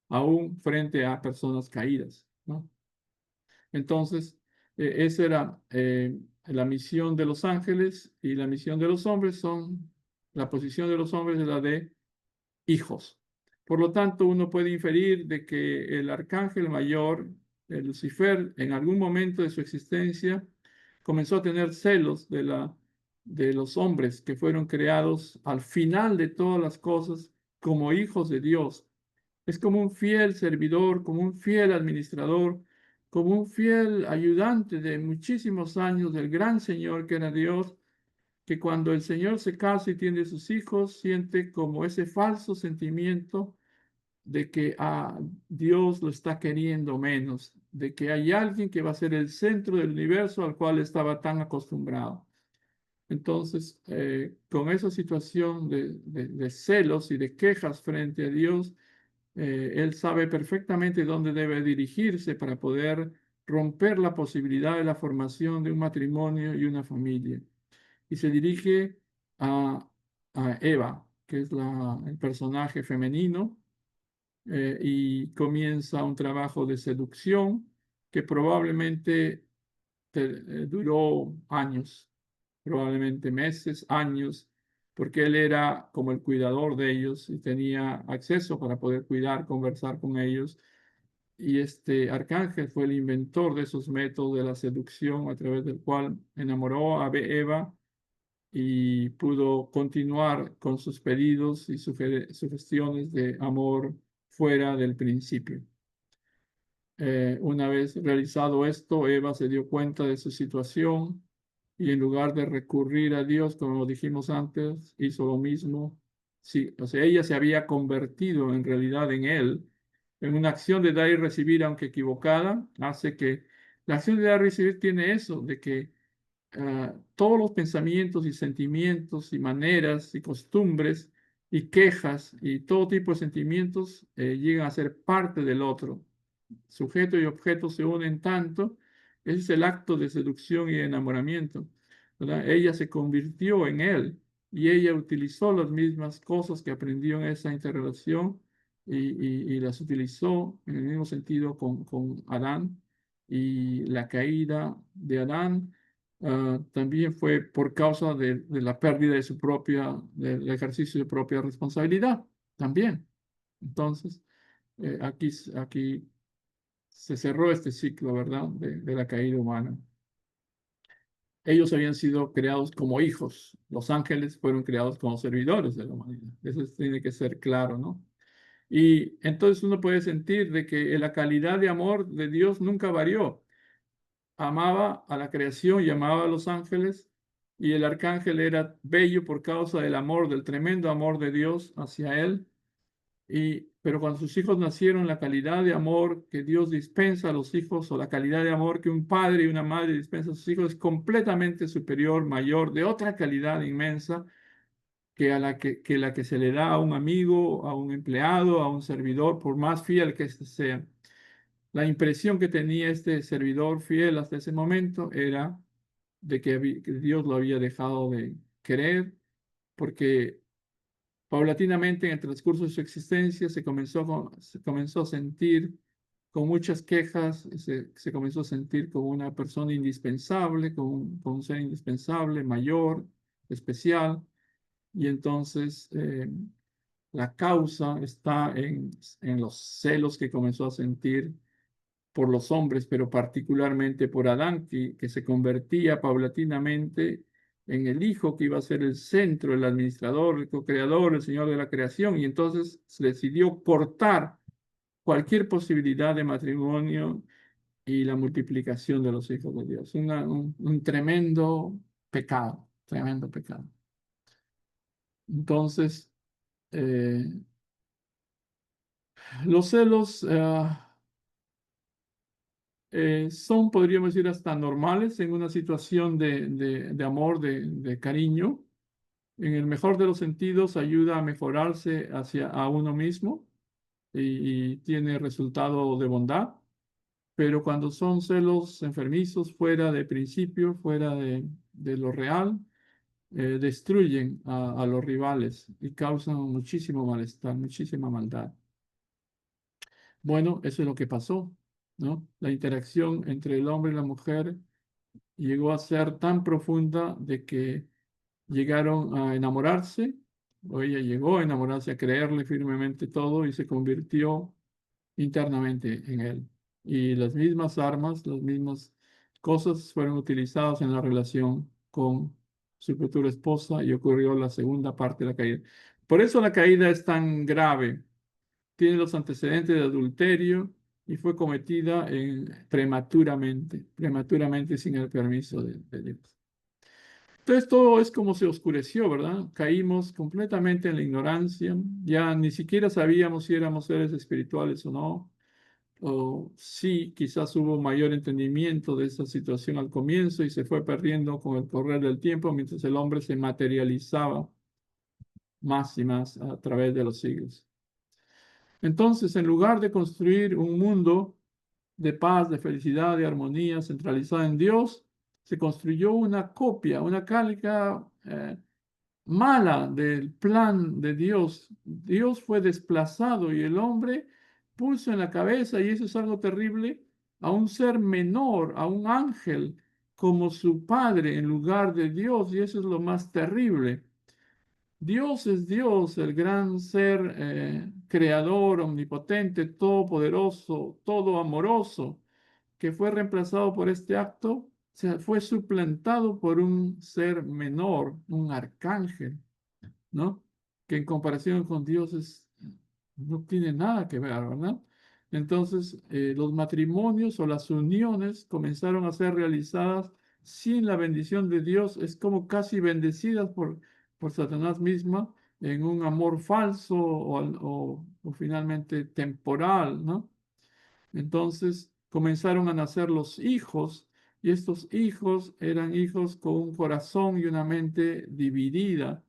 aún frente a personas caídas, ¿no? Entonces, esa era la misión de los ángeles, y la misión de los hombres la posición de los hombres es la de hijos. Por lo tanto, uno puede inferir de que el arcángel mayor, Lucifer, en algún momento de su existencia, comenzó a tener celos de los hombres que fueron creados al final de todas las cosas como hijos de Dios. Es como un fiel servidor, como un fiel administrador, como un fiel ayudante de muchísimos años del gran Señor que era Dios, que cuando el Señor se casa y tiene sus hijos, siente como ese falso sentimiento de que Dios lo está queriendo menos, de que hay alguien que va a ser el centro del universo al cual estaba tan acostumbrado. Entonces, con esa situación de celos y de quejas frente a Dios, él sabe perfectamente dónde debe dirigirse para poder romper la posibilidad de la formación de un matrimonio y una familia. Y se dirige a, a Eva, que es el personaje femenino, y comienza un trabajo de seducción que probablemente duró años, probablemente meses, años, porque él era como el cuidador de ellos y tenía acceso para poder cuidar, conversar con ellos. Y este arcángel fue el inventor de esos métodos de la seducción a través del cual enamoró a Eva y pudo continuar con sus pedidos y sugestiones de amor fuera del principio. Una vez realizado esto, Eva se dio cuenta de su situación y en lugar de recurrir a Dios, como dijimos antes, hizo lo mismo. Sí, o sea, ella se había convertido en realidad en él, en una acción de dar y recibir, aunque equivocada, hace que la acción de dar y recibir tiene eso, de que todos los pensamientos y sentimientos y maneras y costumbres y quejas y todo tipo de sentimientos llegan a ser parte del otro. Sujeto y objeto se unen tanto Ese es el acto de seducción y enamoramiento, ¿verdad? Ella se convirtió en él y ella utilizó las mismas cosas que aprendió en esa interrelación y las utilizó en el mismo sentido con Adán. Y la caída de Adán también fue por causa de la pérdida de su del ejercicio de propia responsabilidad, también. Entonces, aquí se cerró este ciclo, ¿verdad? De la caída humana. Ellos habían sido creados como hijos. Los ángeles fueron creados como servidores de la humanidad. Eso tiene que ser claro, ¿no? Y entonces uno puede sentir de que la calidad de amor de Dios nunca varió. Amaba a la creación y amaba a los ángeles, y el arcángel era bello por causa del amor, del tremendo amor de Dios hacia él. Pero cuando sus hijos nacieron, la calidad de amor que Dios dispensa a los hijos, o la calidad de amor que un padre y una madre dispensan a sus hijos, es completamente superior, mayor, de otra calidad inmensa que la que se le da a un amigo, a un empleado, a un servidor, por más fiel que éste sea. La impresión que tenía este servidor fiel hasta ese momento era de que Dios lo había dejado de querer, porque paulatinamente, en el transcurso de su existencia, se comenzó a sentir con muchas quejas, se comenzó a sentir como una persona indispensable, como un ser indispensable, mayor, especial, y entonces la causa está en los celos que comenzó a sentir por los hombres, pero particularmente por Adán, que se convertía paulatinamente en el hijo que iba a ser el centro, el administrador, el co-creador, el señor de la creación, y entonces se decidió cortar cualquier posibilidad de matrimonio y la multiplicación de los hijos de Dios. Un tremendo pecado, tremendo pecado. Entonces, eh, los celos son, podríamos decir, hasta normales en una situación de amor, de cariño. En el mejor de los sentidos, ayuda a mejorarse hacia a uno mismo y tiene resultado de bondad. Pero cuando son celos enfermizos, fuera de principio, fuera de lo real, destruyen a los rivales y causan muchísimo malestar, muchísima maldad. Bueno, eso es lo que pasó, ¿no? La interacción entre el hombre y la mujer llegó a ser tan profunda de que llegaron a enamorarse, o ella llegó a enamorarse, a creerle firmemente todo y se convirtió internamente en él. Y las mismas armas, las mismas cosas fueron utilizadas en la relación con su futura esposa y ocurrió la segunda parte de la caída. Por eso la caída es tan grave. Tiene los antecedentes de adulterio y fue cometida prematuramente sin el permiso de Dios. Entonces todo es como se oscureció, ¿verdad? Caímos completamente en la ignorancia, ya ni siquiera sabíamos si éramos seres espirituales o no, o sí, quizás hubo mayor entendimiento de esa situación al comienzo y se fue perdiendo con el correr del tiempo mientras el hombre se materializaba más y más a través de los siglos. Entonces, en lugar de construir un mundo de paz, de felicidad, de armonía centralizada en Dios, se construyó una copia, una calca mala del plan de Dios. Dios fue desplazado y el hombre puso en la cabeza, y eso es algo terrible, a un ser menor, a un ángel, como su padre en lugar de Dios, y eso es lo más terrible. Dios es Dios, el gran ser creador, omnipotente, todopoderoso, todo amoroso, que fue reemplazado por este acto, se fue suplantado por un ser menor, un arcángel, ¿no? Que en comparación con Dios no tiene nada que ver, ¿verdad? Entonces, los matrimonios o las uniones comenzaron a ser realizadas sin la bendición de Dios, es como casi bendecidas por Satanás misma en un amor falso o finalmente temporal, ¿no? Entonces comenzaron a nacer los hijos y estos hijos eran hijos con un corazón y una mente dividida.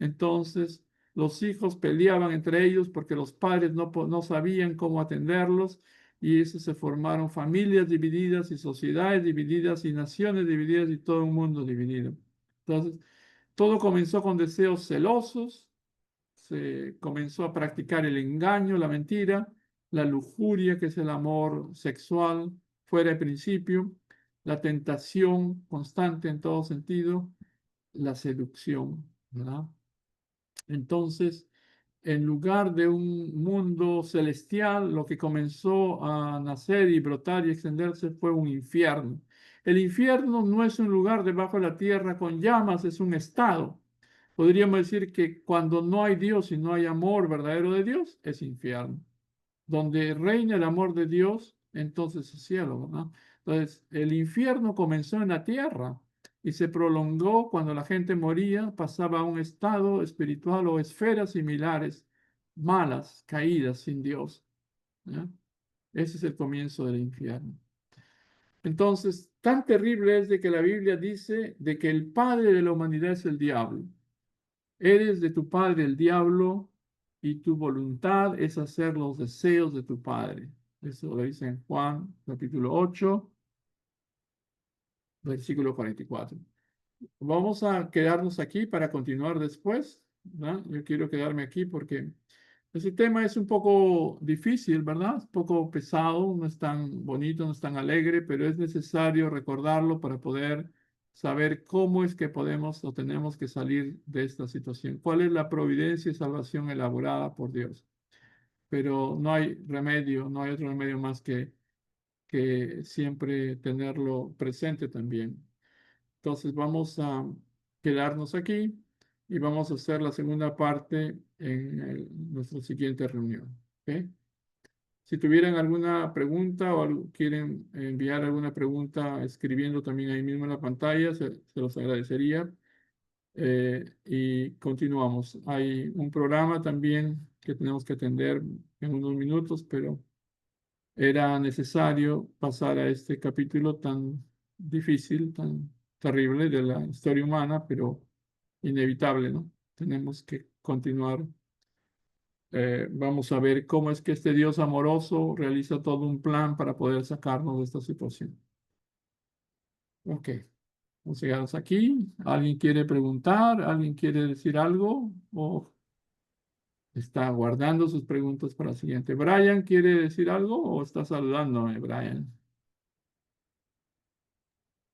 Entonces los hijos peleaban entre ellos porque los padres no sabían cómo atenderlos y eso se formaron familias divididas y sociedades divididas y naciones divididas y todo un mundo dividido. Entonces, todo comenzó con deseos celosos, se comenzó a practicar el engaño, la mentira, la lujuria, que es el amor sexual fuera de principio, la tentación constante en todo sentido, la seducción, ¿verdad? Entonces, en lugar de un mundo celestial, lo que comenzó a nacer y brotar y extenderse fue un infierno. El infierno no es un lugar debajo de la tierra con llamas, es un estado. Podríamos decir que cuando no hay Dios y no hay amor verdadero de Dios, es infierno. Donde reina el amor de Dios, entonces es cielo, ¿no? Entonces, el infierno comenzó en la tierra y se prolongó cuando la gente moría, pasaba a un estado espiritual o esferas similares, malas, caídas, sin Dios, ¿ya? Ese es el comienzo del infierno. Entonces, tan terrible es de que la Biblia dice de que el padre de la humanidad es el diablo. Eres de tu padre el diablo y tu voluntad es hacer los deseos de tu padre. Eso lo dice en Juan capítulo 8, versículo 44. Vamos a quedarnos aquí para continuar después, ¿no? Yo quiero quedarme aquí porque ese tema es un poco difícil, ¿verdad? Es un poco pesado, no es tan bonito, no es tan alegre, pero es necesario recordarlo para poder saber cómo es que podemos o tenemos que salir de esta situación. ¿Cuál es la providencia y salvación elaborada por Dios? Pero no hay remedio, no hay otro remedio más que siempre tenerlo presente también. Entonces vamos a quedarnos aquí y vamos a hacer la segunda parte en nuestra siguiente reunión. ¿Ok? Si tuvieran alguna pregunta o quieren enviar alguna pregunta escribiendo también ahí mismo en la pantalla, se los agradecería. Y continuamos. Hay un programa también que tenemos que atender en unos minutos, pero era necesario pasar a este capítulo tan difícil, tan terrible de la historia humana, pero inevitable, ¿no? Tenemos que continuar. Vamos a ver cómo es que este Dios amoroso realiza todo un plan para poder sacarnos de esta situación. Ok, vamos a llegar aquí. ¿Alguien quiere preguntar? ¿Alguien quiere decir algo? ¿O está guardando sus preguntas para la siguiente? ¿Brian quiere decir algo o está saludándome, Brian?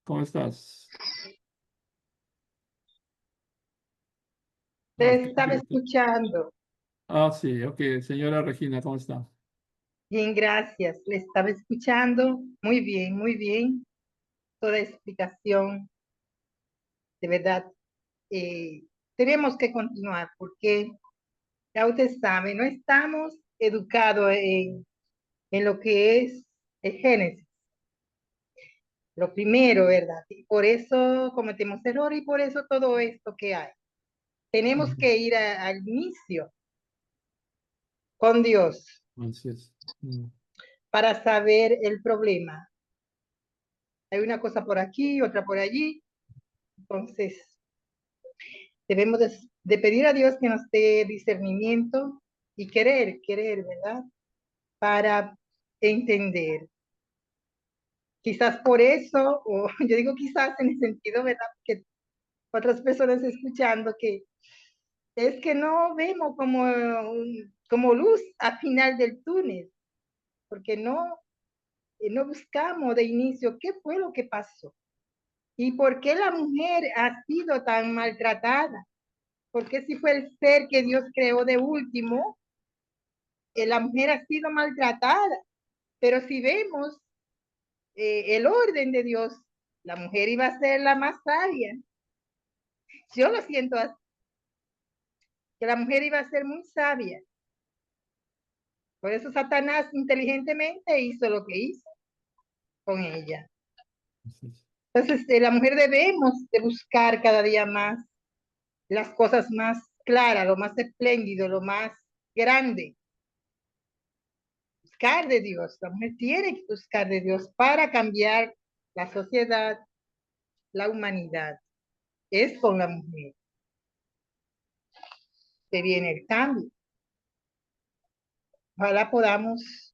¿Cómo estás? Ah, Te estaba escuchando. sí, ok. Señora Regina, ¿cómo está? Bien, gracias. Le estaba escuchando. Muy bien, muy bien. Toda explicación, de verdad. eh, Tenemos que continuar porque ya usted sabe, no estamos educados en lo que es el Génesis, lo primero, ¿verdad? Y por eso cometemos error y por eso todo esto que hay. Tenemos Ujú. que ir al inicio con Dios Así es. para saber el problema. Hay una cosa por aquí, otra por allí. Entonces, debemos de pedir a Dios que nos dé discernimiento y querer, ¿verdad? Para entender. Quizás por eso, o yo digo quizás en el sentido, ¿verdad? Que otras personas escuchando que es que no vemos como luz al final del túnel, porque no buscamos de inicio qué fue lo que pasó y por qué la mujer ha sido tan maltratada, porque si fue el ser que Dios creó de último, la mujer ha sido maltratada, pero si vemos el orden de Dios, la mujer iba a ser la más sabia. Yo lo siento así, que la mujer iba a ser muy sabia. Por eso Satanás inteligentemente hizo lo que hizo con ella. Así es. Entonces, la mujer debemos de buscar cada día más las cosas más claras, lo más espléndido, lo más grande. Buscar de Dios. La mujer tiene que buscar de Dios para cambiar la sociedad, la humanidad. Es con la mujer que viene el cambio. Ojalá podamos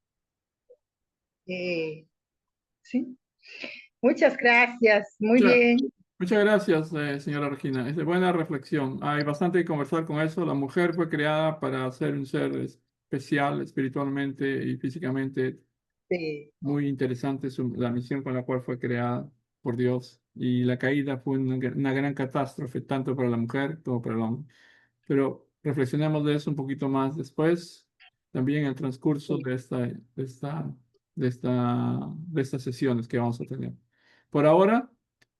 Sí. Muchas gracias. Muy Muchas, bien. muchas gracias, señora Regina. Es de buena reflexión. Hay bastante que conversar con eso. La mujer fue creada para ser un ser especial espiritualmente y físicamente. Sí, Muy interesante la misión con la cual fue creada por Dios. Y la caída fue una gran catástrofe, tanto para la mujer como para el hombre. Pero reflexionemos de eso un poquito más después, también en el transcurso sí. de estas sesiones que vamos a tener. Por ahora,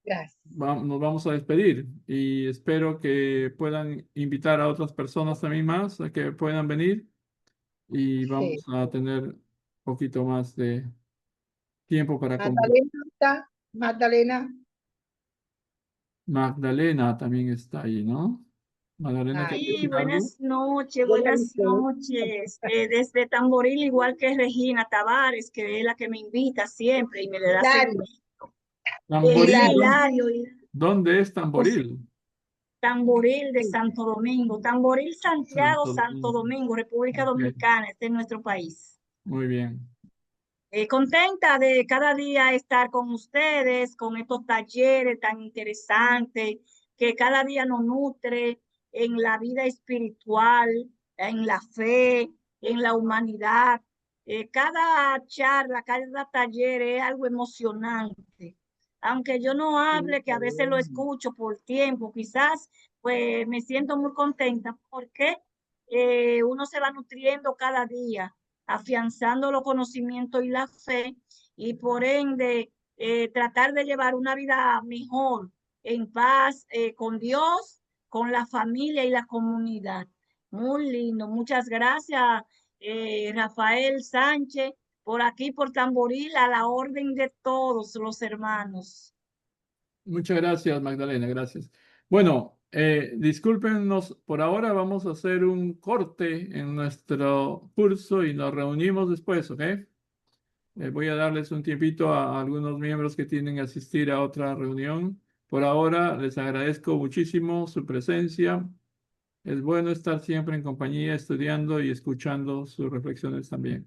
Gracias. nos vamos a despedir y espero que puedan invitar a otras personas también más a que puedan venir y Sí. vamos a tener un poquito más de tiempo para conversar. Magdalena está. Magdalena. Magdalena también está ahí, ¿no? Magdalena, Ah, ¿quieres Sí, decir algo? yo la buenas avisé. noches. Desde Tamboril, igual que Regina Tavares, que es la que me invita siempre y me le da Hilario. seguimiento. Tamboril, Sí, Hilario. Hilario, ¿dónde es pues, Tamboril? Tamboril de Sí. Santo Domingo. Tamboril, Santiago, Santo Santo Domingo. Domingo, República Ok, Dominicana, este es nuestro país. muy bien. Contenta de cada día estar con ustedes, con estos talleres tan interesantes, que cada día nos nutre en la vida espiritual, en la fe, en la humanidad. Cada charla, cada taller es algo emocionante. Aunque yo no hable, que a veces lo escucho por tiempo, quizás, pues me siento muy contenta porque uno se va nutriendo cada día, afianzando los conocimientos y la fe, y por ende tratar de llevar una vida mejor, en paz, con Dios, con la familia y la comunidad. Muy lindo. Muchas gracias, Rafael Sánchez, por aquí, por Tamboril, a la orden de todos los hermanos. Muchas gracias, Magdalena, gracias. Bueno, discúlpenos, por ahora vamos a hacer un corte en nuestro curso y nos reunimos después, ¿ok? Voy a darles un tiempito a algunos miembros que tienen que asistir a otra reunión. Por ahora, les agradezco muchísimo su presencia. Es bueno estar siempre en compañía, estudiando y escuchando sus reflexiones también.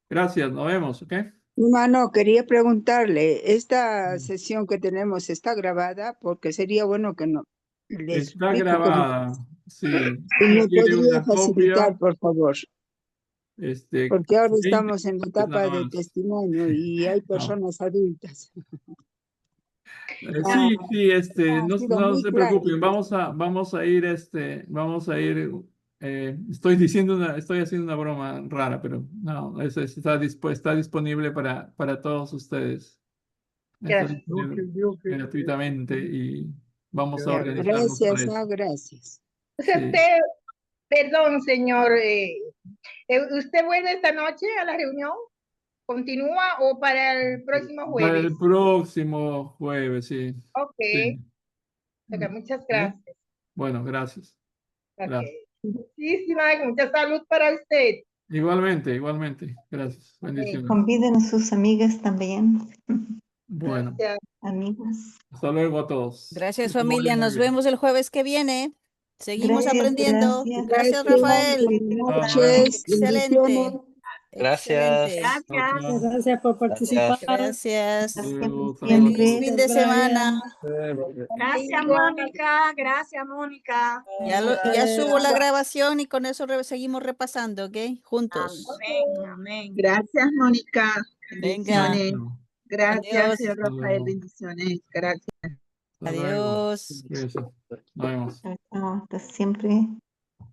Gracias, nos vemos, ¿ok? Hermano, quería preguntarle, ¿esta sesión que tenemos está grabada? Porque sería bueno que no. Le Está suplico que grabada, sí. si Si me quiere podría una facilitar, copia, por favor, porque ahora 20 estamos en la minutos etapa nada de más. testimonio y hay No. personas adultas. Ah, Sí, sí, Ha no, sido no muy se preocupen, clarito. vamos a ir, estoy haciendo una broma rara, pero no, está disponible para todos ustedes. Está gracias. disponible gratuitamente y vamos a Ya, organizarnos para gracias, eso. gracias. O sea, Sí. usted, perdón, señor, ¿usted vuelve esta noche a la reunión? ¿Continúa o para el próximo Para jueves? el próximo jueves, sí. Ok, Sí. ok, muchas ¿Eh? gracias. Bueno, gracias. Ok. Gracias. Mucha salud para usted. Igualmente, igualmente. Gracias. Bendiciones. Conviden a sus amigas también, Bueno, Gracias. amigos. hasta luego a todos. Gracias, Que se vaya familia. muy Nos bien. vemos el jueves que viene. Seguimos Gracias, aprendiendo. gracias. Gracias, Gracias, Rafael. buenas Nos vemos. noches, bendiciones. Excelente. Excelente. Gracias. Chao, Gracias. chao. Gracias por participar. Gracias. Hasta Hasta luego, saludos a Feliz diciembre. fin todos. de Que vaya semana. bien. Gracias, Igual. Mónica. Gracias, Mónica. Ya subo la grabación y con eso seguimos repasando, ¿ok? Juntos. Amén, amén. Gracias, Mónica. Venga. Bendiciones. Chao. Gracias, Adiós. señor Hasta Rafael. luego. Bendiciones. Gracias. Hasta luego. Adiós. Cuídense. Nos vemos. Chao, chao, hasta siempre.